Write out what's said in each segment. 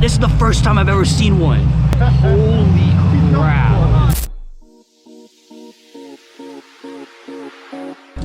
This is the first time I've ever seen one. Holy crap.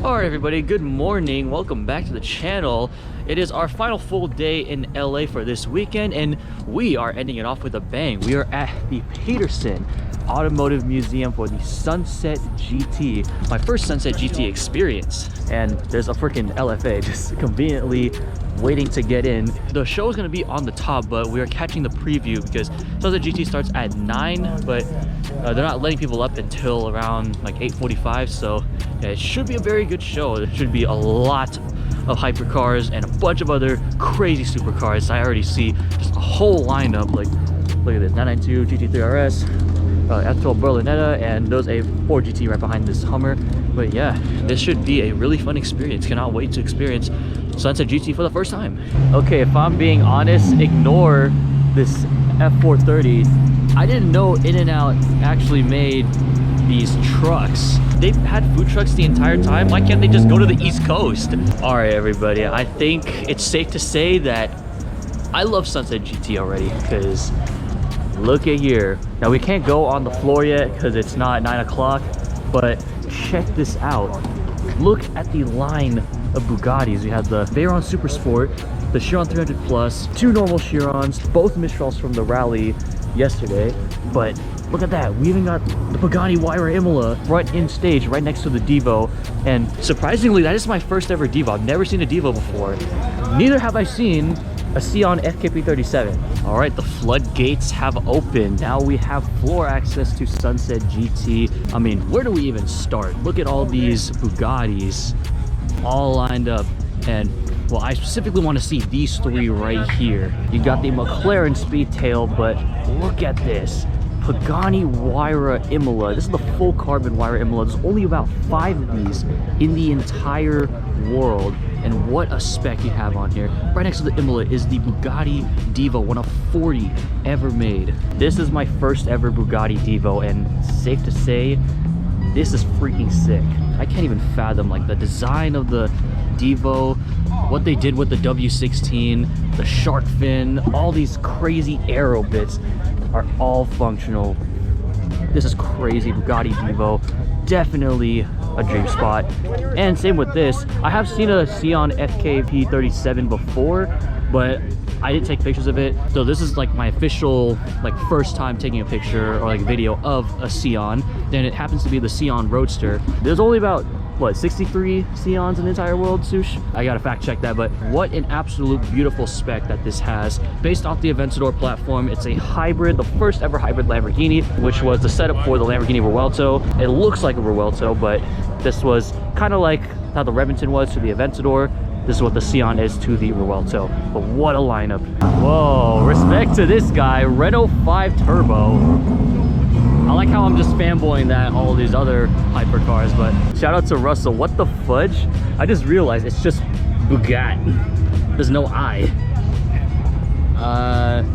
Alright everybody, good morning. Welcome back to the channel. It is our final full day in LA for this weekend, and we are ending it off with a bang. We are at the Petersen Automotive Museum for the Sunset GT, my first Sunset GT experience. And there's a freaking LFA just conveniently waiting to get in. The show is going to be on the top, but we are catching the preview because Sunset GT starts at 9, but they're not letting people up until around like 8:45, so yeah, it should be a very good show. There should be a lot of hypercars and a bunch of other crazy supercars. I already see just a whole lineup. Like, look at this 992 GT3 RS, F12 Berlinetta, and there's a Ford GT right behind this Hummer. But yeah, this should be a really fun experience. Cannot wait to experience Sunset GT for the first time. Okay, if I'm being honest, ignore this F430. I didn't know In-N-Out actually made these trucks. They've had food trucks the entire time. Why can't they just go to the East Coast? All right, everybody, I think it's safe to say that I love Sunset GT already, because look at here. Now we can't go on the floor yet because it's not 9 o'clock, but check this out. Look at the line of Bugattis. We have the Veyron Super Sport, the Chiron 300 Plus, 2 normal Chirons, both Mistrals from the rally yesterday. But look at that, we even got the Bugatti Veyron Imola front in stage right next to the Devo. And surprisingly, that is my first ever Devo. I've never seen a Devo before. Neither have I seen a Sion FKP37. All right, the floodgates have opened. Now we have floor access to Sunset GT. I mean, where do we even start? Look at all these Bugattis all lined up. And well, I specifically want to see these 3 right here. You got the McLaren Speedtail, but look at this. Pagani Huayra Imola. This is the full carbon Huayra Imola. There's only about 5 of these in the entire world. And what a spec you have on here. Right next to the Imola is the Bugatti Devo, one of 40 ever made. This is my first ever Bugatti Devo, and safe to say, this is freaking sick. I can't even fathom like the design of the Devo, what they did with the W16, the shark fin, all these crazy aero bits are all functional. This is crazy. Bugatti Devo, definitely a dream spot. And same with this. I have seen a Sion FKP37 before, but I didn't take pictures of it. So this is like my official, like, first time taking a picture or like video of a Sion. Then it happens to be the Sion Roadster. There's only about, what, 63 Sions in the entire world, Sush? I gotta fact check that, but what an absolute beautiful spec that this has. Based off the Aventador platform, it's a hybrid, the first ever hybrid Lamborghini, which was the setup for the Lamborghini Revuelto. It looks like a Revuelto, but this was kind of like how the Remington was to the Aventador. This is what the Sion is to the Revuelto. But what a lineup. Whoa, respect to this guy, Renault 5 Turbo. I like how I'm just fanboying that all these other hypercars, but shout out to Russell. What the fudge? I just realized it's just Bugatti. There's no I.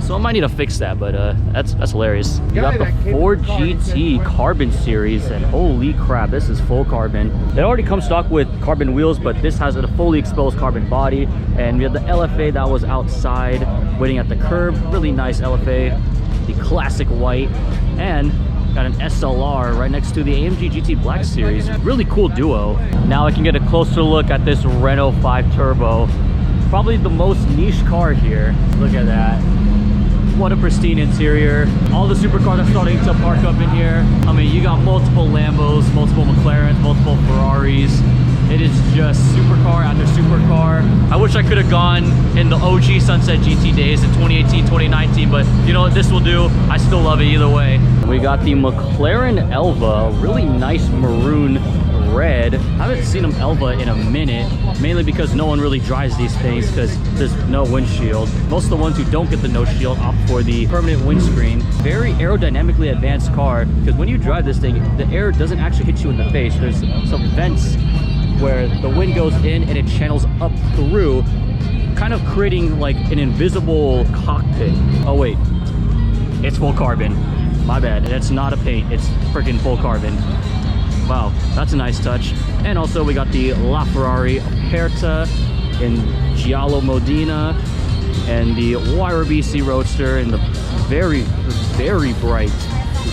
So I might need to fix that, but that's hilarious. You got the Ford GT Carbon Series, and holy crap, this is full carbon. It already comes stock with carbon wheels, but this has a fully exposed carbon body. And we have the LFA that was outside waiting at the curb. Really nice LFA, the classic white, and got an SLR right next to the AMG GT Black Series. Really cool duo. Now I can get a closer look at this Renault 5 Turbo. Probably the most niche car here. Look at that. What a pristine interior. All the supercars are starting to park up in here. I mean, you got multiple Lambos, multiple McLarens, multiple Ferraris. It is just supercar after supercar. I wish I could have gone in the OG Sunset GT days in 2018, 2019, but you know what, this will do. I still love it either way. We got the McLaren Elva, really nice maroon red. I haven't seen them Elva in a minute, mainly because no one really drives these things because there's no windshield. Most of the ones who don't get the no shield opt for the permanent windscreen. Very aerodynamically advanced car, because when you drive this thing, the air doesn't actually hit you in the face. There's some vents where the wind goes in and it channels up through, kind of creating like an invisible cockpit. Oh wait, it's full carbon. My bad, it's not a paint, it's freaking full carbon. Wow, that's a nice touch. And also we got the LaFerrari Aperta in Giallo Modena. and the YRBC Roadster in the very, very bright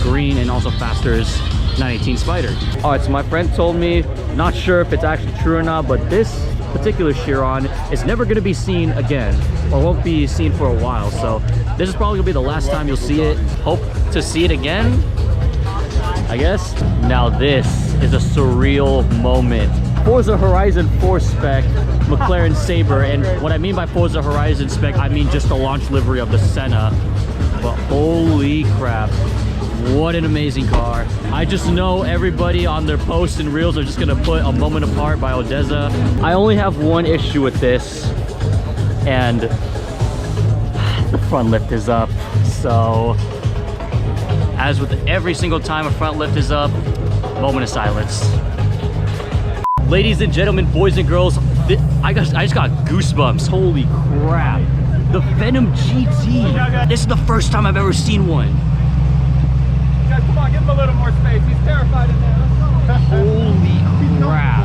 green and also Faster's 918 Spider. All right, so my friend told me, not sure if it's actually true or not, but this particular Chiron is never going to be seen again, or won't be seen for a while. So this is probably gonna be the last time you'll see it. Hope to see it again, I guess. Now this is a surreal moment. Forza Horizon 4 spec McLaren Sabre, and what I mean by Forza Horizon spec, I mean just the launch livery of the Senna. But holy crap, what an amazing car. I just know everybody on their posts and reels are just gonna put A Moment Apart by Odessa. I only have one issue with this, and the front lift is up. So as with every single time a front lift is up, moment of silence. Ladies and gentlemen, boys and girls, I just got goosebumps. Holy crap. The Venom GT. This is the first time I've ever seen one. Guys, come on, give him a little more space. He's terrified in there. Let's go. Holy crap.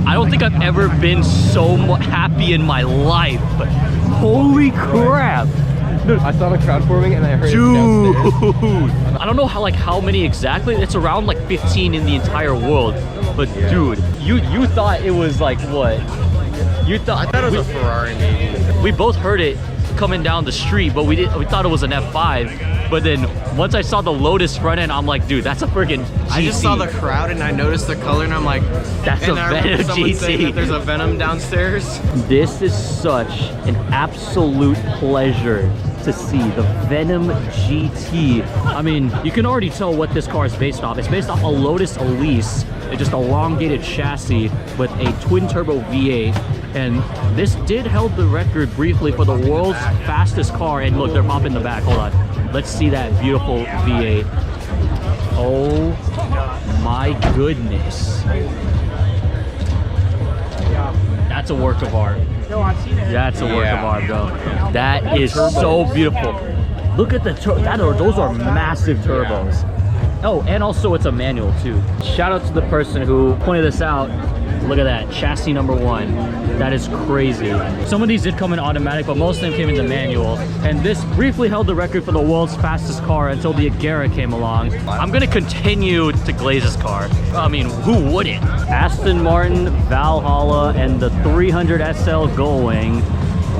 I don't think I've ever been so happy in my life. Holy crap. Dude, I saw the crowd forming and I heard dude, I don't know how many exactly. It's around like 15 in the entire world. But dude, you thought it was like what? You thought? I thought it was a Ferrari maybe. We both heard it coming down the street, but we thought it was an F5. But then once I saw the Lotus front end, I'm like, dude, that's a freaking GT. I just saw the crowd and I noticed the color and I'm like, that's a Venom GT. There's a Venom downstairs. This is such an absolute pleasure to see the Venom GT. I mean, you can already tell what this car is based off. It's based off a Lotus Elise. It's just elongated chassis with a twin turbo V8. And this did hold the record briefly for the world's fastest car. And look, they're popping the back. Hold on. Let's see that beautiful V8. Oh my goodness. That's a work of art. That's a work of art, bro. That is so beautiful. Look at the those are massive turbos. Oh, and also it's a manual too. Shout out to the person who pointed this out. Look at that, chassis number 1. That is crazy. Some of these did come in automatic, but most of them came in the manual. And this briefly held the record for the world's fastest car until the Agera came along. I'm gonna continue to glaze this car. I mean, who wouldn't? Aston Martin Valhalla and the 300 SL Gullwing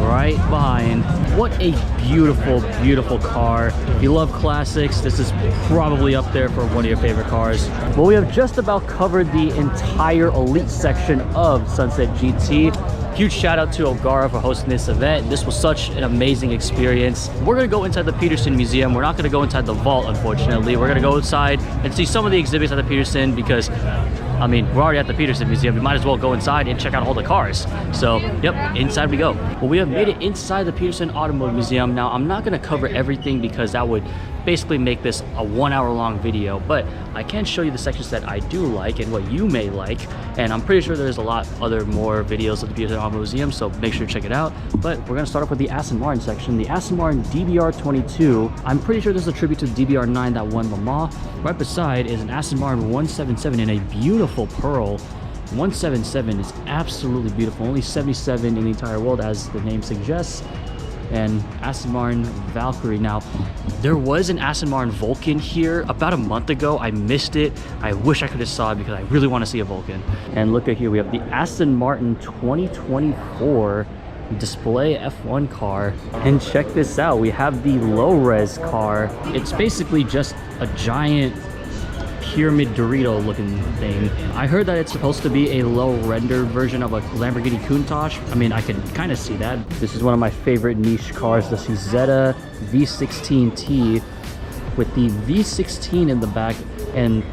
right behind. What a beautiful, beautiful car. If you love classics, this is probably up there for one of your favorite cars. Well, we have just about covered the entire elite section of Sunset GT. Huge shout out to Ogara for hosting this event. This was such an amazing experience. We're gonna go inside the Petersen Museum. We're not gonna go inside the vault, unfortunately. We're gonna go inside and see some of the exhibits at the Petersen because, I mean, we're already at the Petersen Museum. We might as well go inside and check out all the cars. So, yep, inside we go. Well, we have made it inside the Petersen Automotive Museum. Now, I'm not gonna cover everything because that would basically make this a 1 hour long video, but I can show you the sections that I do like and what you may like. And I'm pretty sure there's a lot more videos of the Petersen Automotive Museum, so make sure to check it out. But we're gonna start off with the Aston Martin section. The Aston Martin DBR22. I'm pretty sure this is a tribute to the DBR9 that won Le Mans. Right beside is an Aston Martin 177 in a beautiful pearl. 177 is absolutely beautiful. Only 77 in the entire world, as the name suggests. And Aston Martin Valkyrie. Now, there was an Aston Martin Vulcan here about a month ago. I missed it. I wish I could have saw it because I really want to see a Vulcan. And look at here, we have the Aston Martin 2024 display F1 car. And check this out, we have the low-res car. It's basically just a giant pyramid Dorito looking thing. I heard that it's supposed to be a low render version of a Lamborghini Countach. I mean, I can kind of see that. This is one of my favorite niche cars, the Cizeta V16T with the V16 in the back, and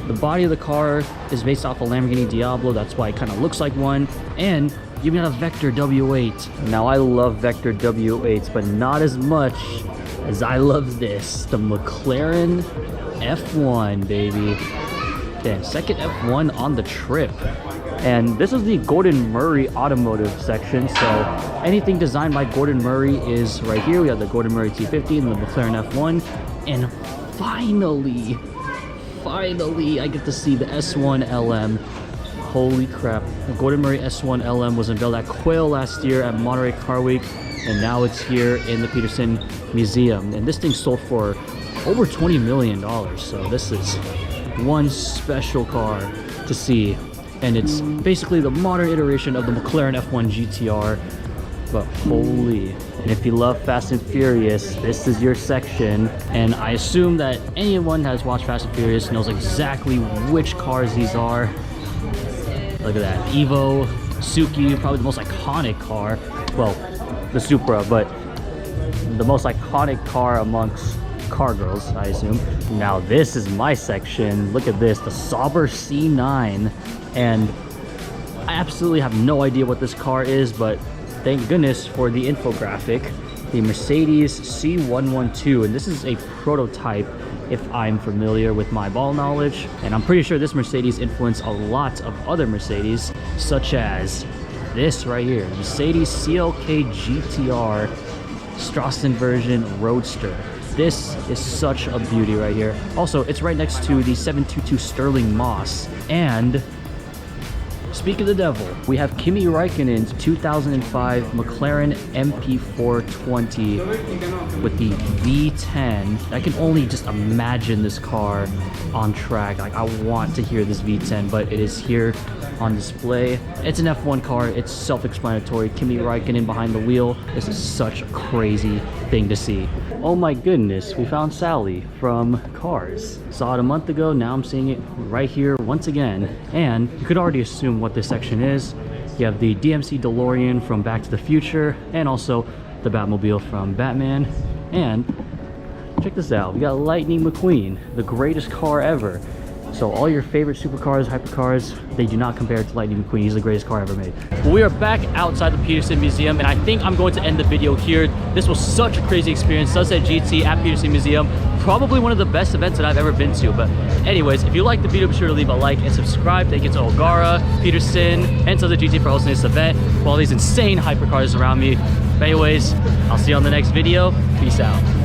the body of the car is based off a Lamborghini Diablo. That's why it kind of looks like one. And you got a Vector W8. Now, I love Vector W8s, but not as much as I love this, the McLaren F1, baby. Damn, second F1 on the trip. And this is the Gordon Murray automotive section, so anything designed by Gordon Murray is right here. We have the Gordon Murray T50 and the McLaren F1. And finally I get to see the S1 LM. Holy crap. The Gordon Murray S1 LM was unveiled at Quail last year at Monterey Car Week, and now it's here in the Petersen Museum. And this thing sold for over $20 million. So this is one special car to see. And it's basically the modern iteration of the McLaren F1 GTR. But holy, and if you love Fast and Furious, this is your section. And I assume that anyone has watched Fast and Furious knows exactly which cars these are. Look at that, Evo, Suzuki, probably the most iconic car. Well, the Supra, but the most iconic car amongst car girls, I assume. Now this is my section. Look at this, the Sauber C9. And I absolutely have no idea what this car is, but thank goodness for the infographic. The Mercedes C112, and this is a prototype if I'm familiar with my ball knowledge. And I'm pretty sure this Mercedes influenced a lot of other Mercedes, such as this right here, Mercedes CLK GTR Strassen version Roadster. This is such a beauty right here. Also, it's right next to the 722 Sterling Moss. And speak of the devil, we have Kimi Räikkönen's 2005 McLaren MP420 with the V10. I can only just imagine this car on track. Like, I want to hear this V10, but it is here on display. It's an F1 car, it's self-explanatory. Kimi Räikkönen behind the wheel. This is such a crazy thing to see. Oh my goodness, we found Sally from Cars. Saw it a month ago, now I'm seeing it right here once again. And you could already assume what this section is. You have the DMC DeLorean from Back to the Future, and also the Batmobile from Batman. And check this out, we got Lightning McQueen, the greatest car ever. So all your favorite supercars, hypercars, they do not compare to Lightning McQueen. He's the greatest car ever made. Well, we are back outside the Petersen Museum, and I think I'm going to end the video here. This was such a crazy experience. Sunset GT at Petersen Museum. Probably one of the best events that I've ever been to. But anyways, if you liked the video, be sure to leave a like and subscribe. Thank you to Olgara, Petersen, and Sunset GT for hosting this event, with all these insane hypercars around me. But anyways, I'll see you on the next video. Peace out.